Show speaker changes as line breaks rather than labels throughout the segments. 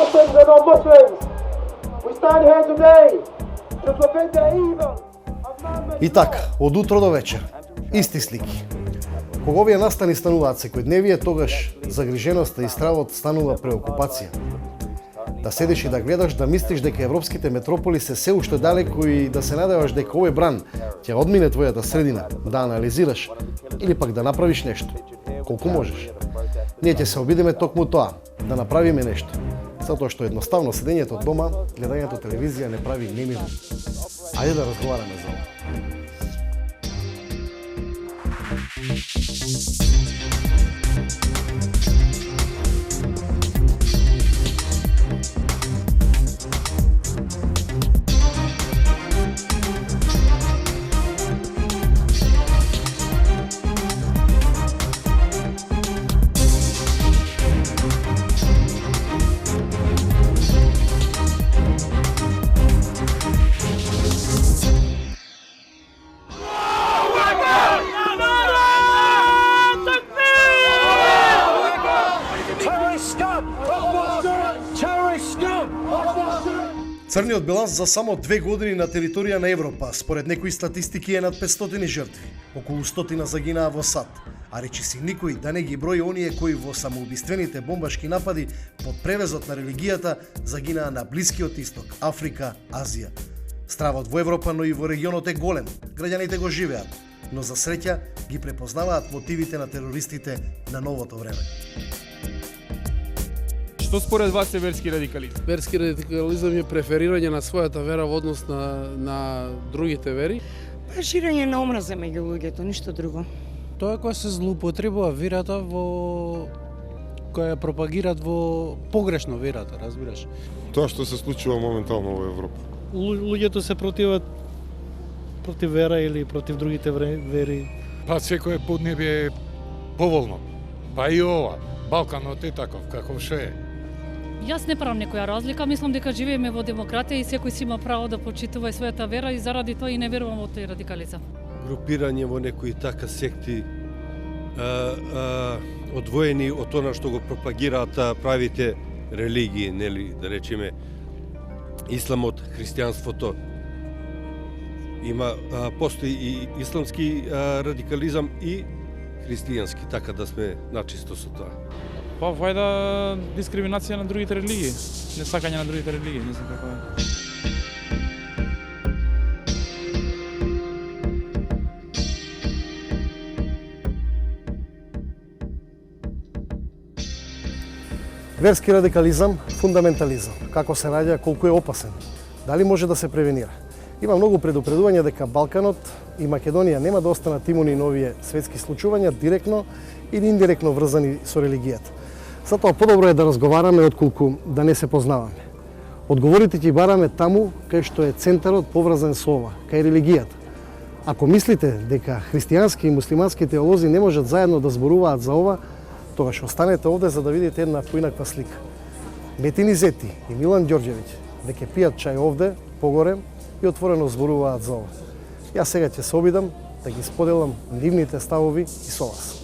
Muslims and non-Muslims, we stand here today to prevent the evil of man-made.
И така, од утро до вечер, исти слики. Кога овие настани стануваат секојдневие, тогаш загриженоста и стравот станува преокупација. Да седиш и да гледаш, да мислиш дека европските метрополи се уште далеко и да се надеваш дека овој бран ќе одмине твојата средина, да анализираш или пак да направиш нешто. Колку можеш. Ние ќе се обидеме токму тоа, да направиме нешто. Затоа што едноставно седењето од дома, гледањето телевизија не прави немиро. Ајде да разговараме за ова. Црниот биланс за само 2 години на територија на Европа, според некои статистики е над 500 жртви. Околу 100 загинаа во САД, а речиси никој да не ги брои оние кои во самоубиствените бомбашки напади под превезот на религијата загинаа на Блискиот Исток, Африка, Азија. Стравот во Европа, но и во регионот е голем. Граѓаните го живеат, но за среќа ги препознаваат мотивите на терористите на новото време.
Што според вас е верски радикализм?
Верски радикализам е преферирање на својата вера во однос на другите вери.
Ширење на омраза меѓу луѓето, ништо друго.
Тоа кога се злоупотребува верата во која пропагираат во погрешно верата, разбираш?
Тоа што се случува моментално во Европа.
Луѓето се против вера или против другите вери.
Па секое поднебие е поволно. Па и ова. Балканот е таков, каков што е.
Јас не правам некоја разлика, мислам дека живееме во демократија и секој си има право да почитува и својата вера и заради тоа и не верувам во тој радикализам.
Групирање во некои така секти одвоени од она што го пропагираат правите религии, нели, да речеме исламот, христијанството. Има постои и исламски радикализам и христијански, така да сме начисто со тоа.
Па вајда дискриминација на другите религии, не сакање на другите религии, не знам како е.
Верски радикализам, фундаментализам. Како се наѓа, колку е опасен. Дали може да се превенира? Има многу предупредувања дека Балканот и Македонија нема да останат имуни на овие светски случувања директно или индиректно врзани со религијата. Затоа подобро е да разговараме отколку да не се познаваме. Одговорите ќе бараме таму кај што е центарот поврзан со ова, кај религијата. Ако мислите дека христијански и муслимански теолози не можат заедно да зборуваат за ова, тогаш останете овде за да видите една поинаква слика. Метини Зети и Милан Ѓорѓевиќ дека пијат чај овде, погоре, и отворено зборуваат за ова. Јас сега ќе се обидам да ги споделам нивните ставови и со вас.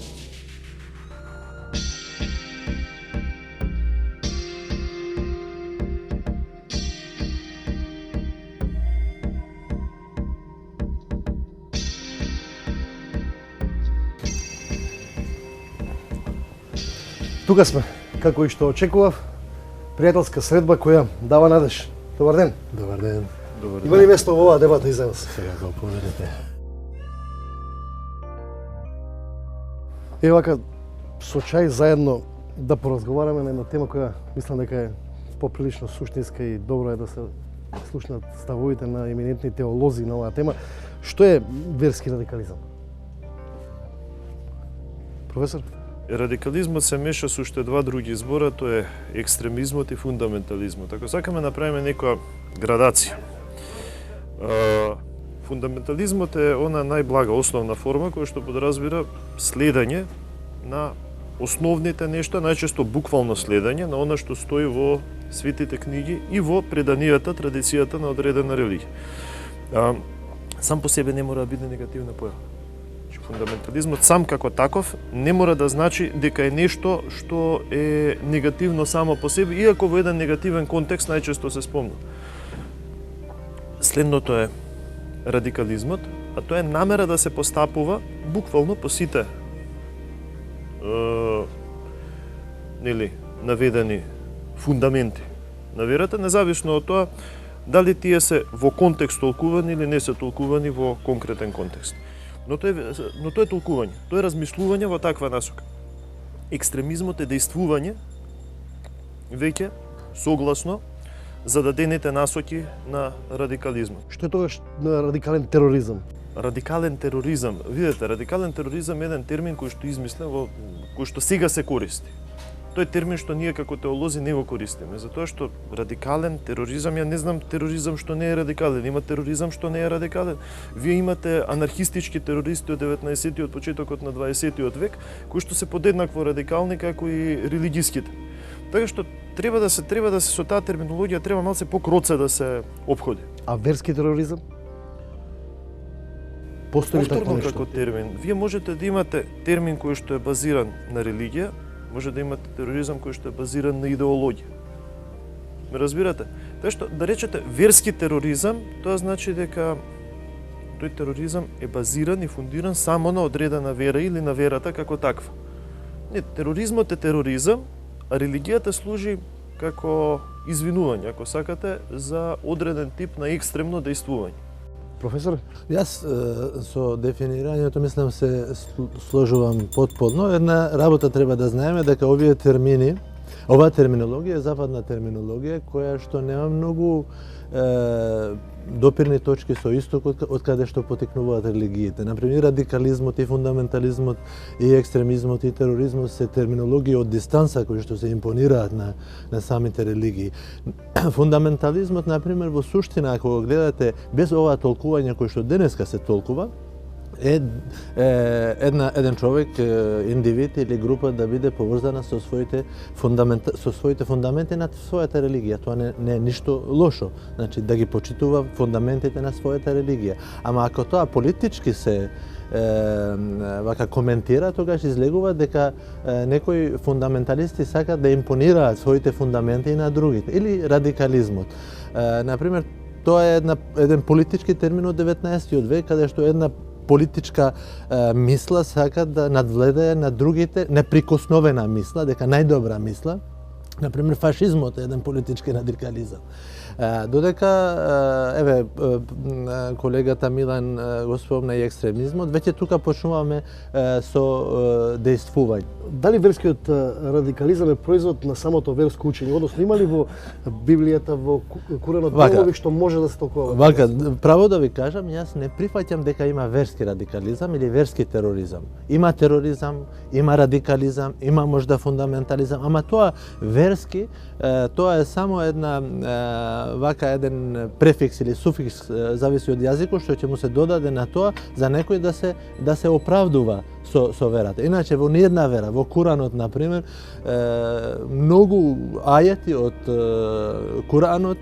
Тука сме, како и што очекував, пријателска средба која дава надеж. Добар ден.
Добар ден.
Има ли место во оваа дебата и за вас?
Сега го povedete.
Е вака, со чај заедно да поразговараме на една тема која мислам дека е поприлично суштинска и добро е да се слушнат ставовите на еминентни теолози на оваа тема. Што е верски радикализам? Професор?
Радикализмот се меша со уште два други збора, тоа е екстремизмот и фундаментализмот. Ако сакаме да направиме некоја градација, фундаментализмот е она најблага основна форма која што подразбира следење на основните нешта, најчесто буквално следење на она што стои во светите книги и во преданијата традицијата на одредена религија. Сам по себе не мора да биде негативна појава. Фундаментализмот сам како таков не мора да значи дека е нешто што е негативно само по себе, иако во еден негативен контекст најчесто се спомна. Следното е радикализмот, а тоа е намера да се постапува буквално по сите наведени фундаменти на верата, независно од тоа дали тие се во контекст толкувани или не се толкувани во конкретен контекст. Но тоа е толкување, тоа е размислување во таква насока. Екстремизмот е действување веќе согласно зададените насоки на радикализмот.
Што е тогаш радикален тероризам?
Радикален тероризам, видете, радикален тероризам е еден термин кој што измислен, кој што сега се користи. Тој е термин што ние како теолози не го користиме, затоа што радикален тероризам, ја не знам тероризам што не е радикален, има тероризам што не е радикален. Вие имате анархистички терористи од 19-тиот, почетокот на 20-тиот век, кои што се подеднакво радикални како и религиските. Така што треба да се со таа терминологија треба малце покроце да се опходи.
А верски тероризам? Постои такво нешто?
Како термин, вие можете да имате термин кој што е базиран на религија, може да имате тероризам кој што е базиран на идеологија. Ме разбирате? Така што да речете верски тероризам, тоа значи дека тој тероризам е базиран и фундиран само на одредена вера или на верата како таква. Не, тероризмот е тероризам, а религијата служи како извинување, ако сакате, за одреден тип на екстремно дејствување.
Професор?
Јас со дефинирањето мислам се сложувам потполно. Една работа треба да знаеме дека овие термини, оваа терминологија е западна терминологија која што нема многу допирни точки со истокот од каде што потекнуваат религиите. Например, радикализмот и фундаментализмот и екстремизмот и тероризмот се терминологии од дистанца кои што се импонираат на самите религии. Фундаментализмот, например, во суштина, ако го гледате без оваа толкување кој што денеска се толкува, е еден човек, индивид или група да биде поврзана со своите фундаменти на својата религија. Тоа не е ништо лошо. Значи да ги почитува фундаментите на својата религија. Ама ако тоа политички се вака коментира, тогаш излегува дека некои фундаменталисти сакаат да импонираат своите фундаменти на другите. Или радикализмот. Например, тоа е еден политички термин од 19-тиот век, каде што една политичка мисла сака да надвледае на другите, неприкосновена мисла, дека најдобра мисла. Например, фашизмот е еден политички радикализам. Додека, еве, колегата Милан го спомна и екстремизмот, веќе тука почнуваме со дејствување.
Дали верскиот радикализам е производ на самото верско учење? Односно, има ли во Библијата, во Куранот делови што може да се толкува?
Вака, право да ви кажам, јас не прифаќам дека има верски радикализам или верски тероризам. Има тероризам, има радикализам, има можда фундаментализам, ама тоа верски, тоа е само една вака еден префикс или суфикс, зависи од јазикот, што ќе му се додаде на тоа за некој да се оправдува со верата. Иначе во ниедна вера, во Куранот например, многу ајати од Куранот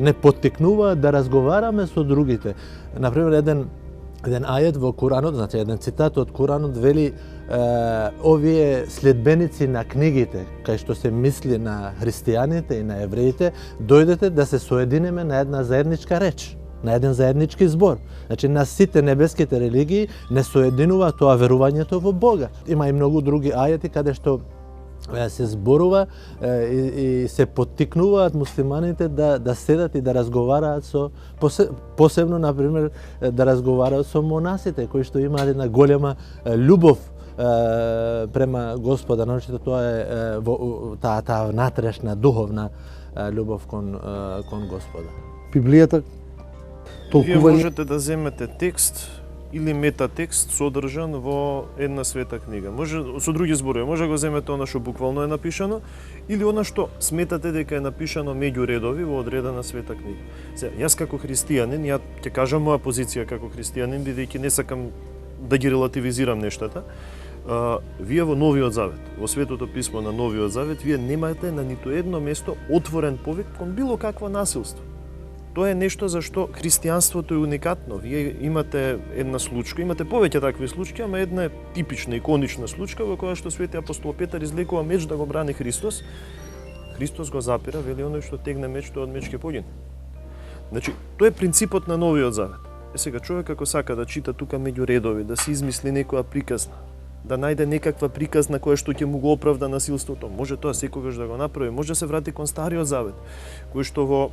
не поттикнуваат да разговараме со другите. Например, еден ајат во Куранот, значи еден цитат од Куранот вели овие следбеници на книгите, кај што се мисли на христијаните и на евреите, дојдете да се соединеме на една заедничка реч, на еден заеднички збор. Значи, на сите небеските религии не соединува тоа верувањето во Бога. Има и многу други ајати каде што се зборува и се поттикнуваат муслиманите да седат и да разговараат со, посебно, например, да разговараат со монасите, кои што имаат една голема љубов према Господа, научите тоа е таа внатрешна духовна љубов кон Господа.
Библијата толкување...
Вие можете да земете текст или метатекст содржан во една света книга. Може со други зборови, може да го земете она што буквално е напишано или она што сметате дека е напишано меѓу редови во одредена света книга. Сега, јас како христијанин, ја ќе кажам моја позиција како христијанин, бидејќи не сакам да ги релативизирам нештата. Вие во Новиот Завет, во Светото писмо на Новиот Завет, вие немате на ниту едно место отворен повик кон било каква насилство. Тоа е нешто за што христијанството е уникатно. Вие имате една случка, имате повеќе такви случаи, ама една е типична, иконична случка во која што свети апостол Петар излекува меч да го брани Христос. Христос го запира, вели оној што тегне меч, тој од меч ќе погине. Значи, тоа е принципот на Новиот Завет. Сега човек ако сака да чита тука меѓу редови, да се измисли некоја приказна, да најде некаква приказна која што ќе му го оправда насилството, може тоа секогаш да го направи, може да се врати кон Стариот Завет, кој што во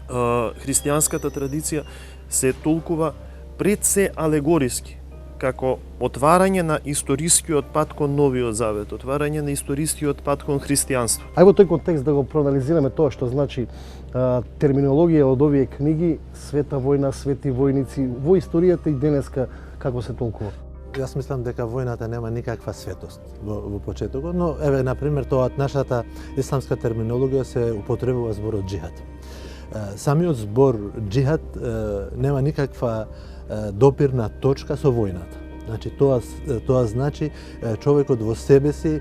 христијанската традиција се толкува пред се алегориски, како отварање на историскиот пат кон Новиот Завет, отварање на историскиот пат кон христијанство.
Ај во тој контекст да го проанализираме тоа што значи терминологија од овие книги, света војна, свети војници, во историјата и денеска како се толкува?
Јас мислам дека војната нема никаква светост во почетокот, но еве на пример тоа од нашата исламска терминологија се употребува зборот џихад. Самиот збор џихад нема никаква допирна точка со војната. Значи тоа значи човекот во себе си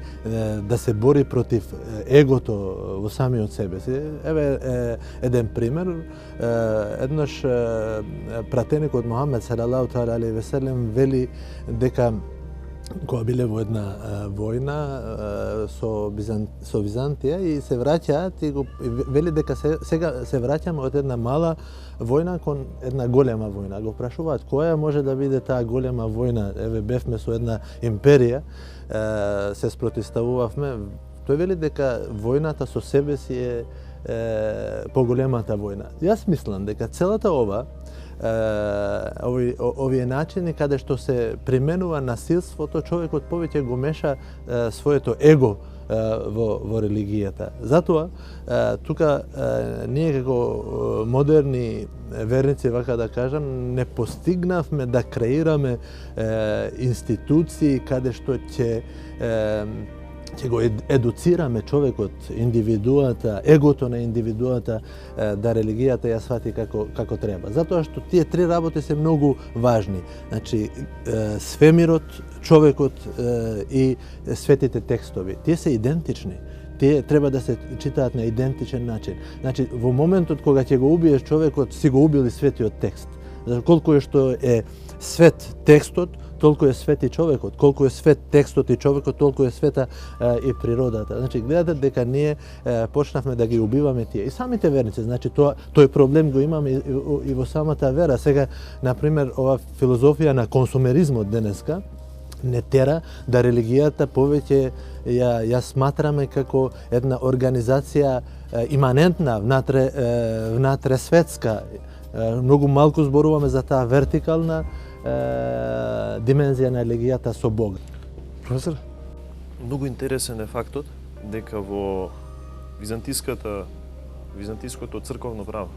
да се бори против егото во самиот себе си. Еве еден пример, еднаш пратеникот Мухамед салалаху таала алейхи ве селем вели дека кога биле во една војна со Византија и се враќаат и го вели дека сега се враќаме од една мала војна кон една голема војна. Го прашуваат која може да биде таа голема војна. Еве бевме со една империја, се спротивставувавме. Тој вели дека војната со себе си е поголемата војна. Јас мислам дека целата овие начини каде што се применува насилството, човекот повеќе го меша своето его во религијата. Затоа, тука ние како модерни верници, вака да кажам, не постигнавме да креираме институции каде што ќе го едуцираме човекот, индивидуата, егото на индивидуата, да религијата ја свати како треба. Затоа што тие три работи се многу важни. Значи, свемирот, човекот и светите текстови. Тие се идентични. Тие треба да се читаат на идентичен начин. Значи, во моментот кога ќе го убиеш човекот, си го убил и светиот текст. Колку е што е свет текстот, толку е свет и човекот. Колку е свет текстот и човекот, толку е света и природата. Значи, гледате дека ние почнавме да ги убиваме тие. И самите верници, значи, тој проблем го имаме и во самата вера. Сега, например, ова филозофија на консумеризмот денеска не тера да религијата повеќе ја сматраме како една организација иманентна, внатре светска. Многу малку зборуваме за таа вертикална димензија на религијата со Бог.
Професор?
Многу интересен е фактот дека во византиското црковно право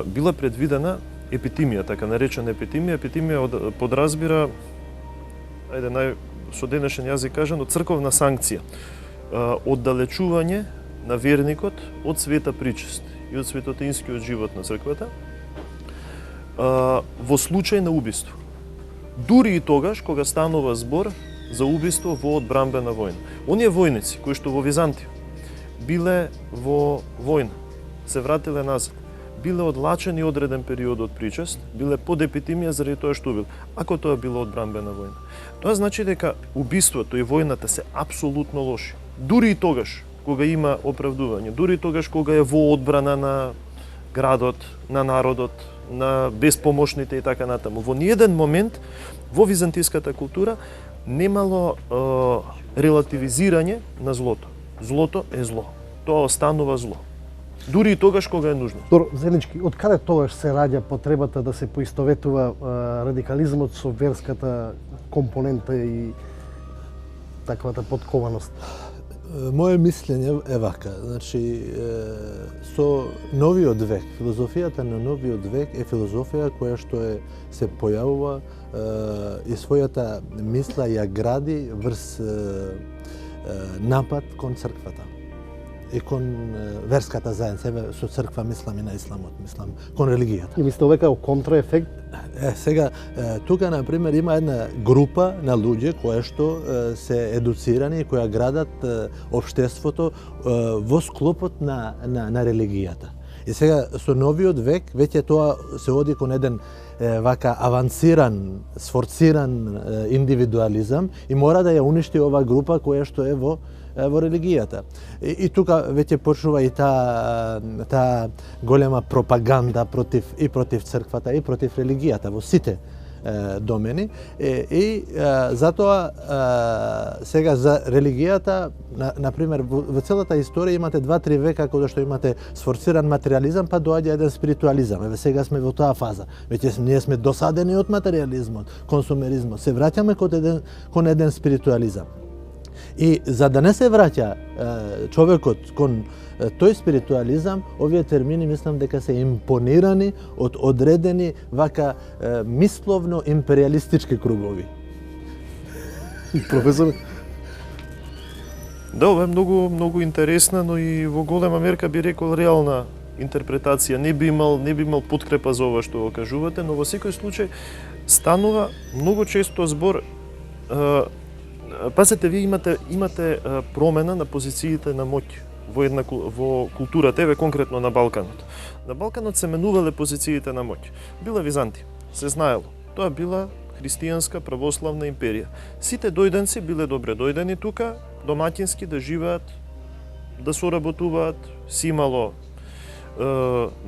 била предвидена епитимија, така наречена епитимија. Епитимија подразбира, со денешен јазик кажано, црковна санкција, оддалечување на верникот од света причест и од светотинскиот живот на црквата во случај на убиство. Дури и тогаш кога станува збор за убиство во одбрамбена војна. Оние војници кои што во Византија биле во војна, се вратиле назад, биле одлачени одреден период од причест, биле под епитимија заради тоа што убил, ако тоа било одбрамбена војна. Тоа значи дека убиството и војната се апсолутно лоши. Дури и тогаш кога има оправдување, дури и тогаш кога е во одбрана на градот, на народот, на безпомошните и така натаму. Во ниеден момент во византиската култура немало релативизирање на злото. Злото е зло. Тоа останува зло. Дури и тогаш кога е нужно.
Зенички, од каде тогаш се раѓа потребата да се поистоветува радикализмот со верската компонента и таквата подкованост?
Моje мислење е вака, значи со новиот век, филозофијата на новиот век е филозофија која што се појавува и својата мисла ја гради врз напад кон црквата и кон верската заедница. Со црква мислам и на исламот, мислам кон религијата.
И мислите века контраефект?
Сега, тука, например, има една група на луѓе кои што се едуцирани и која градат општеството во склопот на религијата. И сега со новиот век веќе тоа се оди кон еден вака авансиран, сфорциран индивидуализам и мора да ја уништи ова група која што е во религијата. И тука веќе почнува и таа голема пропаганда против црквата и против религијата во сите домени. И затоа сега за религијата, например, во целата историја имате 2-3 века кога што имате сфорциран материјализам, па доаѓа еден спиритуализам. Еве сега сме во таа фаза. Веќе ние сме досадени од материјализмот, консумеризмот. Се враќаме кон еден спиритуализам. И за да не се враќа човекот кон тој спиритуализам, овие термини мислам дека се импонирани од одредени вака мисловно империалистички кругови.
Професор?
Да, ова е многу интересна, но и во голема мерка би рекол реална интерпретација. Не би имал подкрепа за ова што го кажувате, но во секој случај станува многу често збор. Пазете, вие имате промена на позициите на моќ во културата, еве конкретно на Балканот. На Балканот се менувале позициите на моќ. Била Византија, се знаело. Тоа била христијанска православна империја. Сите дојденци биле добре дојдени тука, домаќински да живеат, да соработуваат, си имало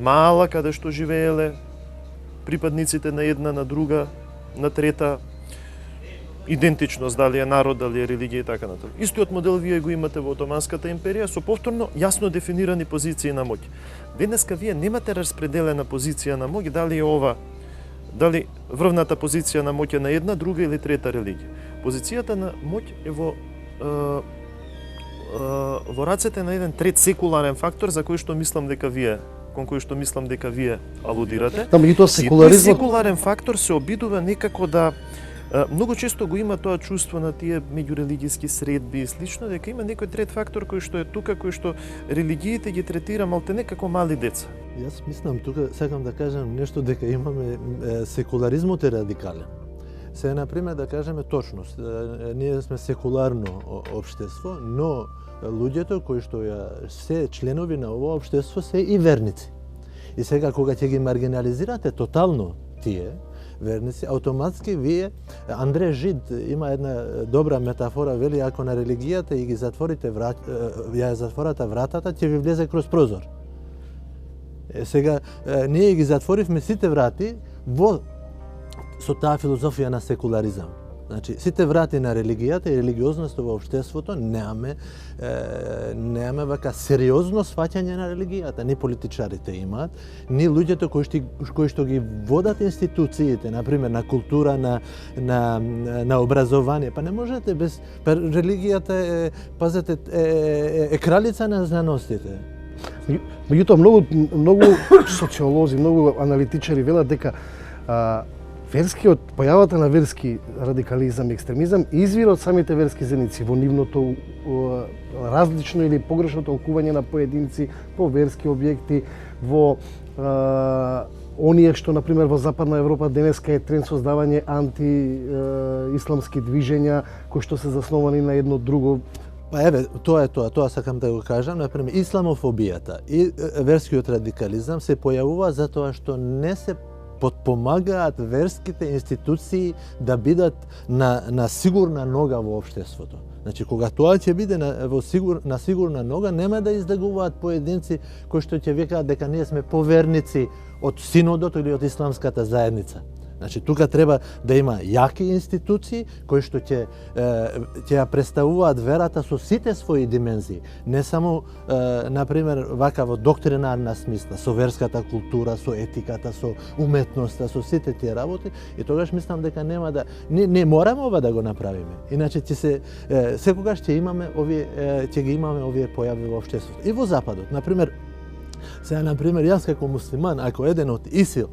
маала каде што живееле припадниците на една, на друга, на трета идентичност, дали е народ, дали е религија и така натаму. Истиот модел вие го имате во Отоманската империја со повторно јасно дефинирани позиции на моќ. Денеска вие немате распределена позиција на моќ, дали врвната позиција на моќ е на една, друга или трета религија. Позицијата на моќ е во рацете на еден трет секуларен фактор за кој што мислам дека вие алудирате.
Тој
секуларен фактор се обидува некако да многу често го има тоа чувство на тие меѓурелигијски средби и слично, дека има некој трет фактор кој што е тука, кој што религиите ги третира малте некако мали деца.
Јас мислам тука, сакам да кажам нешто, дека имаме секуларизмот е радикален. Се, например, да кажеме точност. Ние сме секуларно општество, но луѓето кои што се членови на ова општество се и верници. И сега кога ќе ги маргинализирате тотално тие верници, автоматски вие, Андре Жид има една добра метафора, вели ако на религијата и ги затворите затвората вратата, ќе ви влезе кроз прозор. Сега ние ги затворивме сите врати со таа филозофија на секуларизам. Значи, сите врати на религијата и религиозноста во општеството немаме вака сериозно сваќање на религијата. Ни политичарите имаат, ни луѓето кои што ги водат институциите, например на култура, на образование. Па не можете без религијата е кралица на знаностите.
Меѓутоа многу социолози, многу аналитичари велат дека појавата на верски радикализам и екстремизам извира од самите верски заедници во нивното различно или погрешно толкување на поединци по верски објекти, во оние што, например, во Западна Европа денеска е тренд создавање анти-исламски движења кои што се засновани на едно друго.
Па еве, тоа сакам да го кажам, например, исламофобијата и верскиот радикализам се појавува затоа што не се подпомагаат верските институции да бидат на сигурна нога во општеството. Значи, кога тоа ќе биде на сигурна нога, нема да издагуваат поединци кои што ќе викаат дека ние сме поверници од синодот или од исламската заедница. Значи, тука треба да има јаки институции кои што ќе ја представуваат верата со сите своји димензии, не само, например, вака во доктринарна смисла, со верската култура, со етиката, со уметноста, со сите тие работи, и тогаш мислам дека нема да не мораме ова да го направиме. Иначе секогаш ќе ги имаме овие појави во општеството. И во Западот, например, јас како муслиман, ако еден од ИСИЛ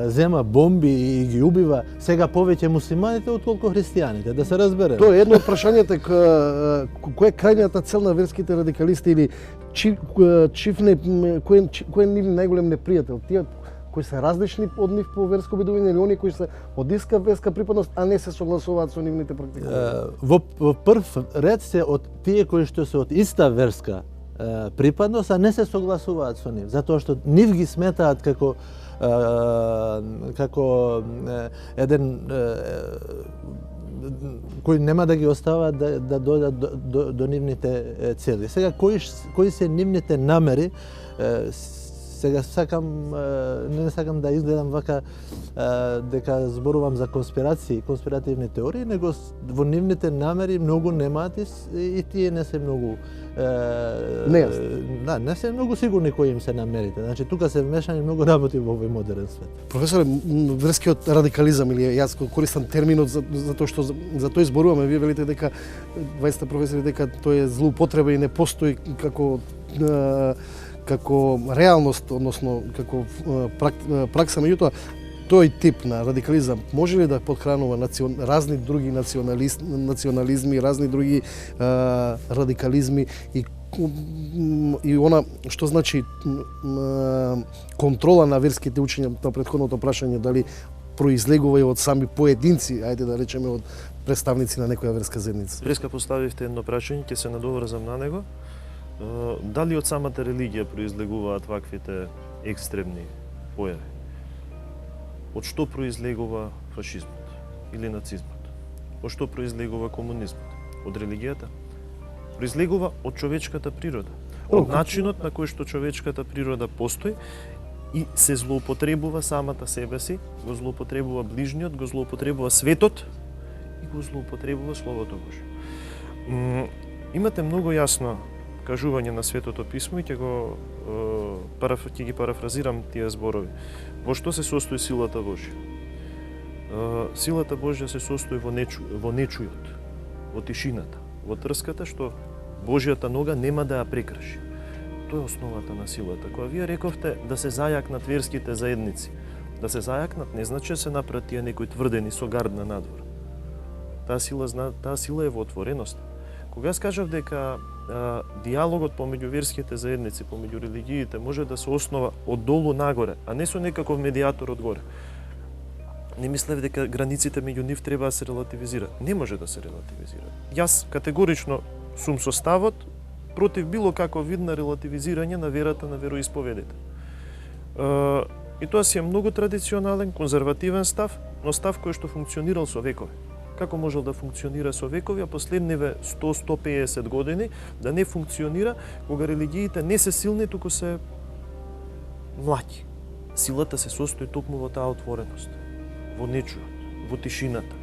зема бомби и ги убива сега повеќе муслиманите отколку христијаните, да се разбере.
Тоа е едно од прашањата, која е крајната цел на верските радикалисти или кој е нив најголем непријател? Тие кои се различни од нив по верско обидување или они кои се од иска верска припадност, а не се согласуваат со нивните практики?
Во прв ред се од тие кои што се од иста верска припадност, а не се согласуваат со нив, затоа што нив ги сметаат како еден кои нема да ги остават да дојдат до нивните цели. Сега, кои се нивните намери, сега не сакам да изгледам вака дека зборувам за конспирации, конспиративни теории, него во нивните намери многу немаат и тие не се многу не се многу сигурни кои им се намерите. Значи тука се вмешани многу работи во овој модерен свет.
Професоре, верскиот радикализам, или јас користам терминот затоа што за тој зборуваме, вие велите дека 20 професори дека тој е злоупотреба и не постои како реалност, односно како пракса, меѓутоа тој тип на радикализам може ли да подхранува разни други национализми, разни други радикализми и она што значи контрола на верските учења, на претходното прашање дали произлегува и од сами поединци, ајде да речеме од представници на некоја верска заедница?
Преска поставивте едно прашање, ќе се надоврзам на него. Дали од самата религија произлегуваат ваквите екстремни појави? Од што произлегува фашизмот или нацизмот? Од што произлегува комунизмот? Од религијата? Произлегува од човечката природа. Од начинот на кој што човечката природа постои и се злоупотребува самата себе си, го злоупотребува ближниот, го злоупотребува светот и го злоупотребува Словото Божје. Имате многу јасно кажување на Светото писмо и ќе ги парафразирам тие зборови. Во што се состои силата Божја? Силата Божја се состои во нечујот, во тишината, во трската што Божјата нога нема да ја прекрши. Тоа е основата на силата. Кога вие рековте да се зајакнат верските заедници, да се зајакнат не значи да се направат тие некои тврдени со гардна надвор. Таа сила е во отвореност. Кога јас кажав дека диалогот помеѓу верските заедници, помеѓу религиите може да се основа од долу нагоре, а не со некаков медијатор од горе. Не мислев дека границите меѓу нив треба да се релативизираат. Не може да се релативизираат. Јас категорично сум со ставот против било каков вид на релативизирање на верата на вероисповедите. И тоа си е многу традиционален, конзервативен став, но став кој што функционирал со векови. Како можел да функционира со векови, а последниве 100-150 години да не функционира кога религиите не се силни, туку се млаки. Силата се состои токму во таа отвореност, во нечујот, во тишината,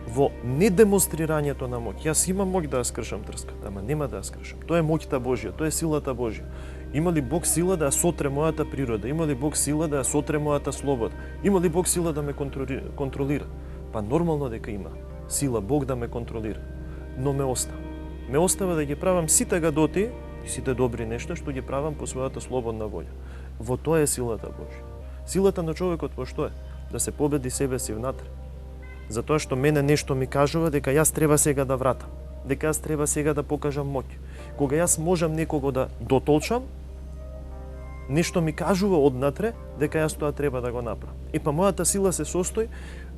во недемонстрирањето на моќ. Јас имам моќ да ја скршам трската, ама нема да ја скршам. Тоа е моќта Божја, тоа е силата Божја. Има ли Бог сила да ја сотре мојата природа? Има ли Бог сила да ја сотре мојата слобода? Има ли Бог сила да ме контролира? Па нормално дека има сила Бог да ме контролира, но ме остава. Ме остава да ги правам сите гадоти и сите добри нешта што ги правам по својата слободна волја. Во тоа е силата Божја. Силата на човекот во што е? Да се победи себе си внатре. Затоа што мене нешто ми кажува дека јас треба сега да вратам, дека јас треба сега да покажам моќ. Кога јас можам некого да дотолчам, нешто ми кажува однатре дека јас тоа треба да го направам. И па мојата сила се состои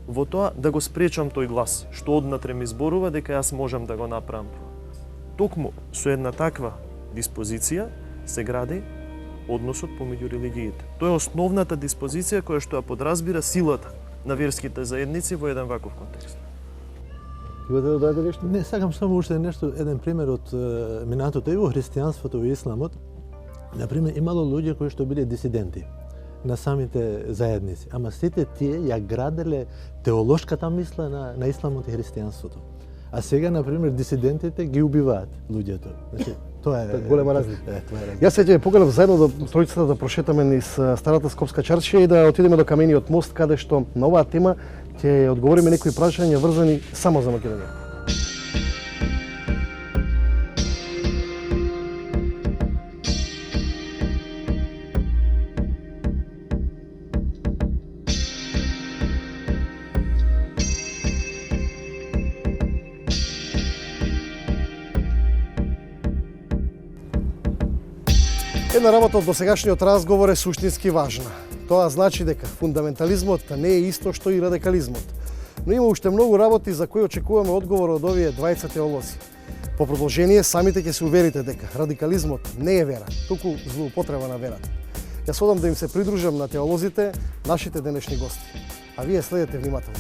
во тоа да го спречам тој глас, што однатре ми зборува дека јас можам да го направам тоа. Токму со една таква диспозиција се гради односот помеѓу религиите. Тоа е основната диспозиција која што ја подразбира силата на верските заедници во еден ваков контекст.
Имате да додаде нешто?
Не, сакам само уште нешто, еден пример од минатото и во христијанството и исламот. Например, имало луѓе кои што биле дисиденти на самите заедници, ама сите тие ја граделе теолошката мисла на исламот и христијанството. А сега, например, дисидентите ги убиваат луѓето. Значи, тоа е
голема разлика. Јас се ќе поканав заедно да тројцата да прошетаме низ старата Скопска чаршија и да отидеме до камениот мост, каде што на оваа тема ќе одговориме некои прашања врзани само за Македонија. Една работа од досегашниот разговор е суштински важна. Тоа значи дека фундаментализмот не е исто што и радикализмот. Но има уште многу работи за кои очекуваме одговор од овие двајца теолози. По продолжение, самите ќе се уверите дека радикализмот не е вера, туку злоупотреба на верата. Јас одам да им се придружам на теолозите, нашите денешни гости. А вие следете внимателно.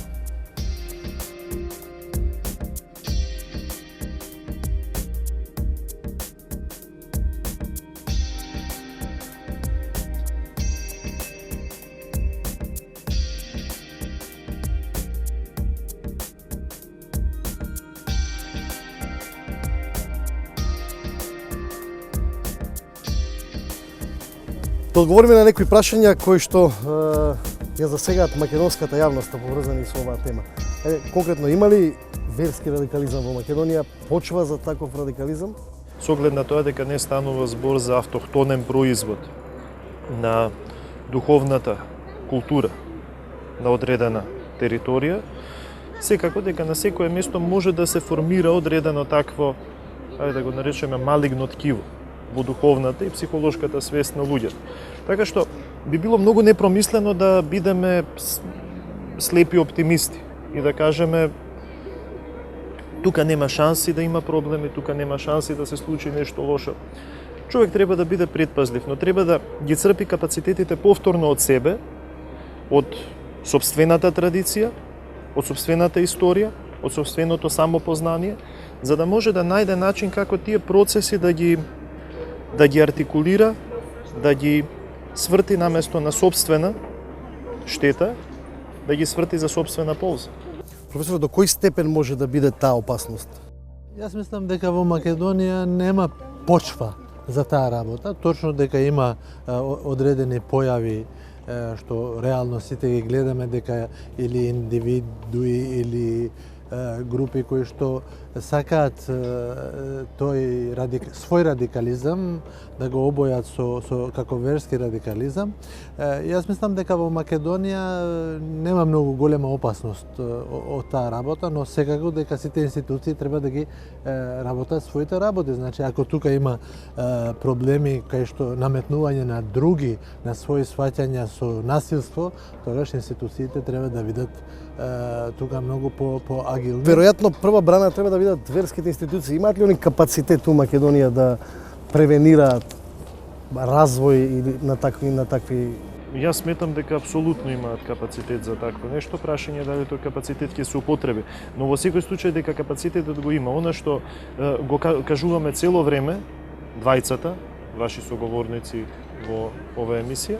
Да одговориме на некои прашања кои што ја засегаат македонската јавност поврзани со оваа тема. Конкретно, има ли верски радикализам во Македонија, почва за таков радикализам?
Со оглед на тоа дека не станува збор за автохтонен производ на духовната култура на одредена територија, секако дека на секое место може да се формира одредено такво, ајде да го наречеме малигно ткиво во духовната и психолошката свест на луѓето. Така што би било многу непромислено да бидеме слепи оптимисти и да кажеме тука нема шанси да има проблеми, тука нема шанси да се случи нешто лошо. Човек треба да биде предпазлив, но треба да ги црпи капацитетите повторно од себе, од сопствената традиција, од сопствената историја, од сопственото самопознание, за да може да најде начин како тие процеси да ги артикулира, да ги сврти наместо на собствена штета, да ги сврти за собствена полза.
Професор, до кој степен може да биде таа опасност?
Јас мислам дека во Македонија нема почва за таа работа, точно дека има одредени појави што реално сите ги гледаме дека или индивидуи или групи кои што сакаат свој радикализам да го обојат со како верски радикализам. Јас мислам дека во Македонија нема многу голема опасност од таа работа, но секако дека сите институции треба да ги работат своите работи. Значи, ако тука има проблеми кај што наметнување на други, на своји сваќања со насилство, тогаш институциите треба да видат тука многу по агилни.
Веројатно прва брана треба да бидат верските институции. Имаат ли они капацитет у Македонија да превенираат развој или на такви?
Јас сметам дека апсолутно имаат капацитет за такво нешто. Прашање дали тој капацитет ќе се употреби. Но во секој случај дека капацитетот го има. Она што го кажуваме цело време, двајцата, ваши соговорници во оваа емисија,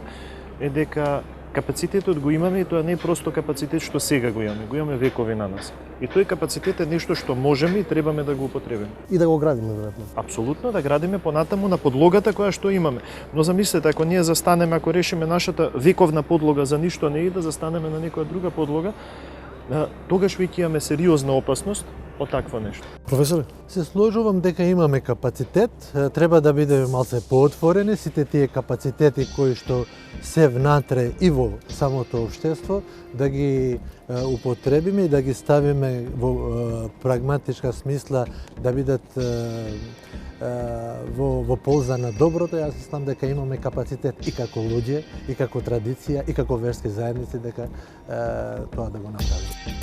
е дека капацитетот го имаме и тоа не е просто капацитет што сега го имаме векови на нас. И тој капацитет е нешто што можеме и требаме да го употребиме.
И да го градиме, веројатно.
Апсолутно, да градиме понатаму на подлогата која што имаме. Но замислете, ако ние застанеме, ако решиме нашата вековна подлога за ништо не и да застанеме на некоја друга подлога, тогаш веќе имаме сериозна опасност од такво нешто.
Професоре?
Се сложувам дека имаме капацитет, треба да бидеме малце поотворени, сите тие капацитети кои што се внатре и во самото општество, да ги употребиме и да ги ставиме во прагматичка смисла, да бидат во полза на доброто. Јас мислам дека имаме капацитет и како луѓе, и како традиција, и како верски заедници дека тоа да го направиме.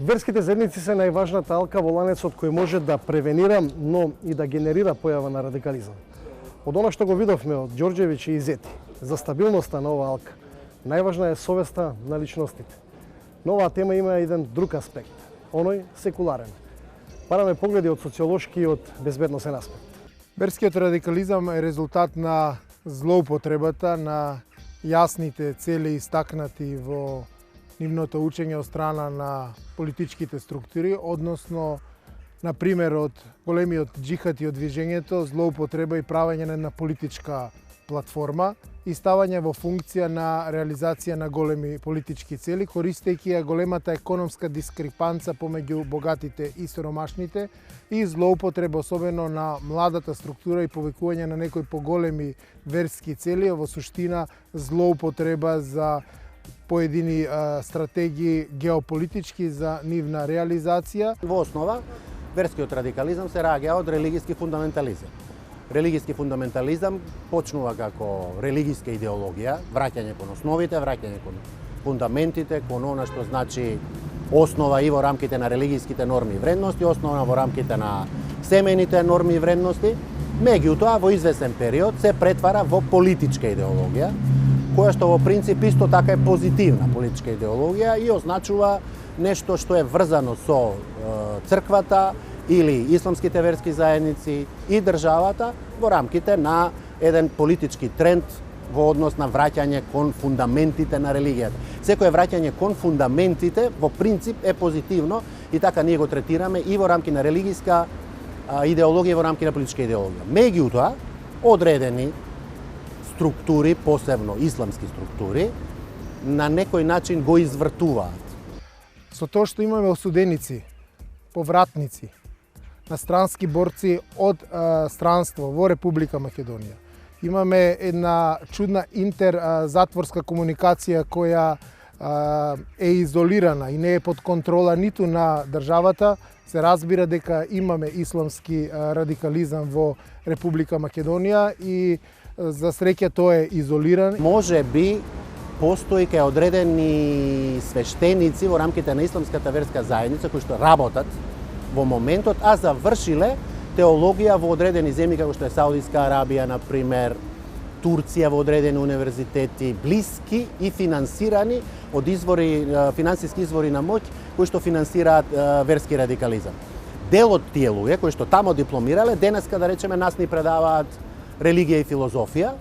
Верските заедници се најважната алка во ланецот кој може да превенира, но и да генерира појава на радикализам. Од она што го видовме од Ѓорѓевиќ и Изети, за стабилноста на оваа алка, најважна е совеста на личностите. Но оваа тема има еден друг аспект, оној секуларен. Бараме погледи од социолошки и од безбедносен аспект.
Верскиот радикализам е резултат на злоупотребата на јасните цели истакнати во нивното учење од страна на политичките структури, односно, на пример, од големиот џихад и од движењето, злоупотреба и правење на политичка платформа и ставање во функција на реализација на големи политички цели, користејќи ја големата економска дискрепанца помеѓу богатите и сиромашните и злоупотреба особено на младата структура и повикување на некои поголеми верски цели, во суштина злоупотреба за поедини стратегии геополитички за нивна реализација.
Во основа, верскиот радикализам се раѓа од религиски фундаментализам. Религиски фундаментализам почнува како религиска идеологија, враќање кон основите, враќање кон фундаментите, кон она што значи основа и во рамките на религиските норми и вредности, основа во рамките на семејните норми и вредности. Меѓутоа, во известен период се претвара во политичка идеологија, која што во принцип исто така е позитивна политичка идеологија и означува нешто што е врзано со црквата или исламските верски заедници и државата во рамките на еден политички тренд во однос на враќање кон фундаментите на религијата. Секое враќање кон фундаментите во принцип е позитивно и така ние го третираме и во рамки на религиска идеологија и во рамки на политичка идеологија. Меѓутоа, одредени структури, посебно исламски структури, на некој начин го извртуваат.
Со тоа што имаме осуденици, повратници, настрански борци од странство во Република Македонија. Имаме една чудна интерзатворска комуникација која е изолирана и не е под контрола ниту на државата. Се разбира дека имаме исламски радикализам во Република Македонија и за среќа тоа е изолиран.
Може би постои кај одредени свештеници во рамките на исламската верска заедница кои што работат во моментот, а завршиле теологија во одредени земји како што е Саудиска Арабија, например, Турција во одредени универзитети, блиски и финансирани од извори, финансиски извори на моќ кои што финансираат верски радикализам. Дел од тие луѓе кои што тамо дипломирале, денеска да речеме нас ни предаваат религија и филозофија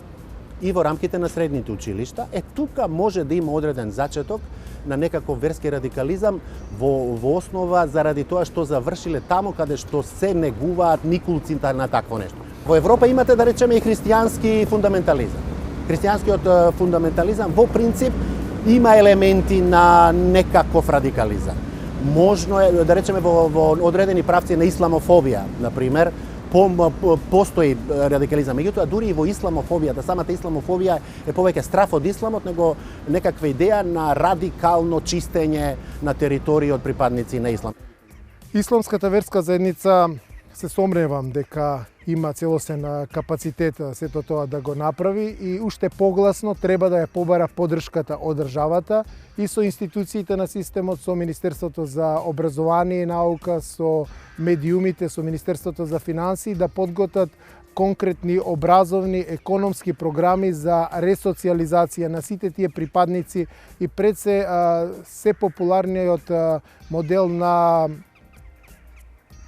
и во рамките на средните училишта. Тука може да има одреден зачеток на некаков верски радикализам во основа заради тоа што завршиле тамо каде што се негуваат никулците на такво нешто. Во Европа имате да речеме и христијански фундаментализам. Христијанскиот фундаментализам во принцип има елементи на некаков радикализам. Можно е да речеме во одредени правци на исламофобија, например, постои радикализам. Меѓутоа, дури и во исламофобијата, самата исламофобија е повеќе страф од исламот, него некаква идеја на радикално чистење на територија од припадници на ислам.
Исламската верска заедница се сомневам дека има целосен капацитет сето тоа да го направи и уште погласно треба да ја побара поддршката од државата и со институциите на системот, со Министерството за образование и наука, со медиумите, со Министерството за финансии да подготат конкретни образовни, економски програми за ресоциализација на сите тие припадници и пред се популарниот модел на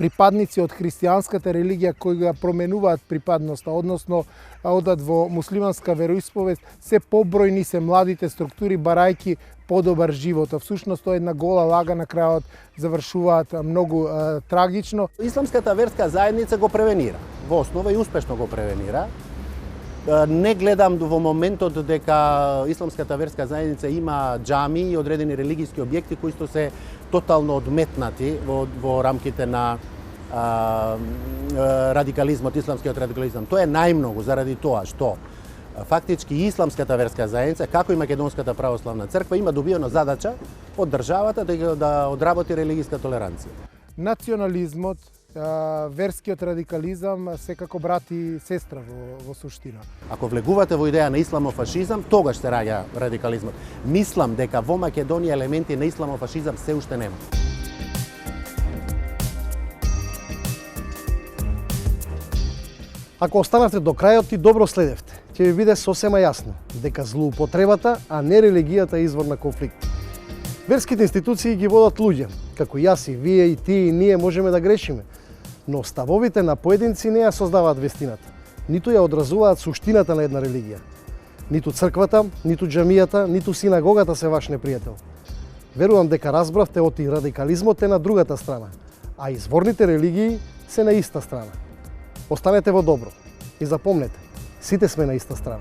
припадници од христијанската религија кои го променуваат припадноста, односно одат во муслиманска вероисповест, се побројни се младите структури барајки подобар живот. Всушност тоа е една гола лага, на крајот завршуваат многу трагично.
Исламската верска заедница го превенира, во основа и успешно го превенира. Не гледам во моментот дека исламската верска заедница има џами и одредени религиски објекти кои што се тотално одметнати во рамките на радикализмот, исламскиот радикализам. Тоа е најмногу заради тоа што фактички исламската верска заедница, како и Македонската православна црква, има добиено задача од државата да одработи религиска толеранција.
Национализмот, верскиот радикализам секако брат и сестра во суштина.
Ако влегувате во идеја на исламофашизам, тогаш се раѓа радикализмот. Мислам дека во Македонија елементи на исламофашизам се уште нема.
Ако останавте до крајот и добро следевте, ќе ви биде сосема јасно дека злоупотребата, а не религијата е извор на конфликт. Верските институции ги водат луѓе, како јас и вие и ти и ние можеме да грешиме, но ставовите на поединци не ја создаваат вестината, ниту ја одразуваат суштината на една религија. Ниту црквата, ниту џамијата, ниту синагогата се ваш непријател. Верувам дека разбравте оти радикализмот е на другата страна, а изворните религии се на иста страна. Останете во добро и запомнете, сите сме на иста страна.